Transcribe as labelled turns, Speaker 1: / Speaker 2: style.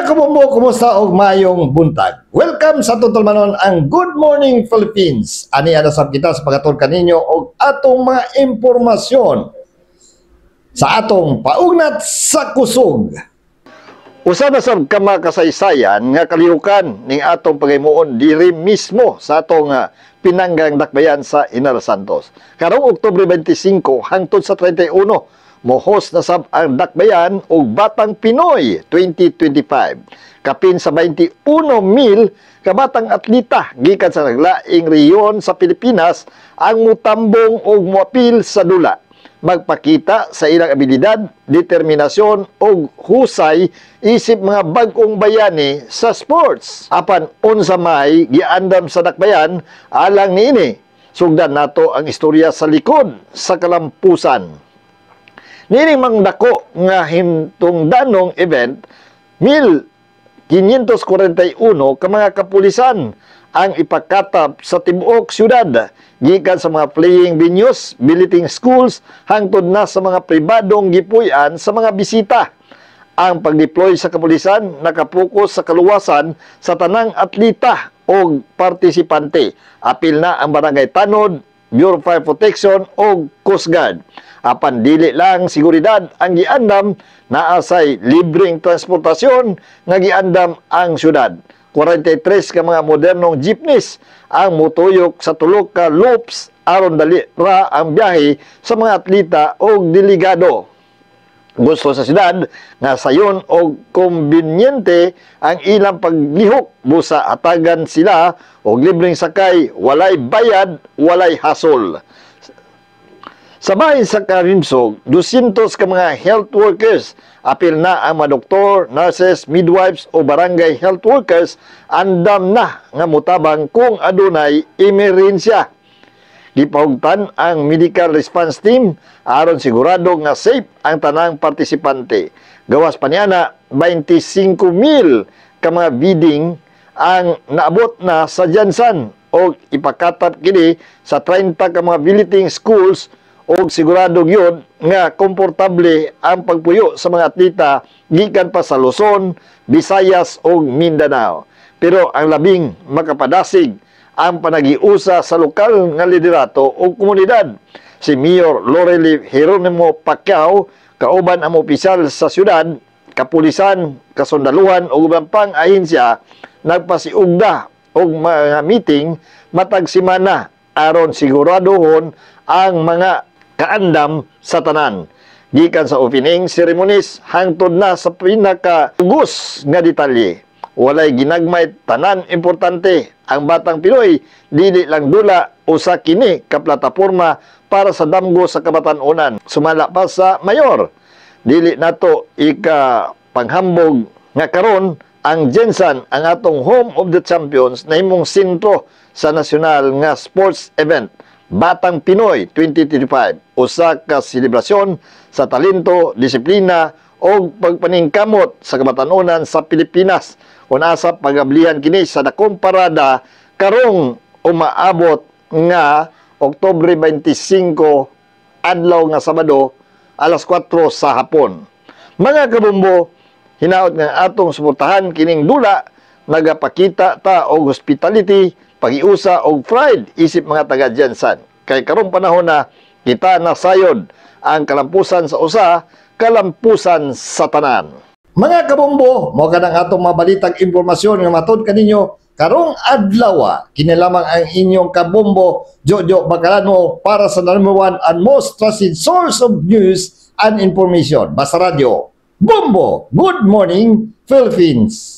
Speaker 1: Mga kabombo, kumusta og mayong buntag? Welcome sa Tutulmanon ang Good Morning Philippines. Ani adasab kita sa pagatud kaninyo og atong mga impormasyon sa atong paugnat sa kusog. Usa na sab ka makasaysayan nga kalihukan ning atong paghimuon diri mismo sa atong pinanggang dakbayan sa Inal Santos. Karong Oktubre 25 hangtod sa 31 mohos na sab ang dakbayan og Batang Pinoy 2025. Kapin sa 21,000 ka batang atleta gikan sa naglaing rehiyon sa Pilipinas ang mutambong og moapil sa dula. Magpakita sa ilang abilidad, determinasyon og husay isip mga bag-ong bayani sa sports. Apan unsa may giandam sa dakbayan alang niini. Sugdan nato ang istorya sa likod sa kalampusan. Nining mangdako nga hintungdanong event, 1541 ka mga kapulisan ang ipakatap sa tibuok syudad gikan sa mga playing venues, billeting schools, hangtod na sa mga pribadong gipuy-an sa mga bisita. Ang pagdeploy sa kapulisan nakapokus sa kaluwasan sa tanang atleta o partisipante. Apil na ang Barangay Tanod, Bureau of Fire Protection o Coast Guard. Apan dili lang seguridad ang giandam, naasay libreng transportasyon nga giandam ang syudad. 43 ka mga modernong jeepneys ang mutuyok sa tulo ka loops aron dali ra ang biyahe sa mga atleta o delegado. Gusto sa syudad nga sayon og kombinyente ang ilang paglihok busa hatagan sila og libreng sakay, walay bayad, walay hasol. Sa bahin sa Karimsog, 200 ka mga health workers, apil na ang mga doktor, nurses, midwives o barangay health workers, andam na nga mutabang kung adunay emerensya. Gipahugtan ang medical response team aron sigurado nga safe ang tanang partisipante. Gawas pa niya na 25,000 ka mga bidding ang naabot na sa Jansan o ipakatap kini sa 30 ka mga billeting schools o sigurado gyud nga komportable ang pagpuyo sa mga atleta gikan pa sa Luzon, Visayas o Mindanao. Pero ang labing makapadasig ang panagiusa sa lokal nga liderato o komunidad. Si Mayor Lorely Geronimo Pacquiao, kauban ang opisyal sa syudad, kapulisan, kasundaluhan o ubang pang ahensya, nagpasiugda og mga meeting matag semana aron siguradohon ang mga kaandam sa tanan. Gikan sa opening ceremonies hangtod na sa pinaka-ugos nga detalye. Walay ginagmay, tanan importante. Ang Batang Pinoy dili lang dula usa kini ka plataporma para sa damgo sa kabatan-unan. Sumala pa sa mayor. Dili nato ika panghambog nga karon ang Jensan, ang atong home of the champions, na himong sentro sa nasyonal nga sports event Batang Pinoy 2025, usa ka selebrasyon sa talento, disiplina o pagpaningkamot sa kabatan-unan sa Pilipinas. Unasa pagablihan kini sa dakong parada karong umaabot nga Oktubre 25 adlaw nga Sabado alas 4 sa hapon. Mga kabombo, hinaot nga atong suportahan kining dula, nagapakita ta og hospitality, pagiusa og pride isip mga taga Jansan. Kay karong panahon na kita nasayod ang kalampusan sa usa, kalampusan sa tanan. Mga kabombo, mo kanang atong mabalitang impormasyon nga matod kaninyo karong adlaw. Kini lamang ang inyong kabombo Jojo Bacalano para sa number 1 and most trusted source of news and information. Basta Radio Bombo. Good morning, Philippines.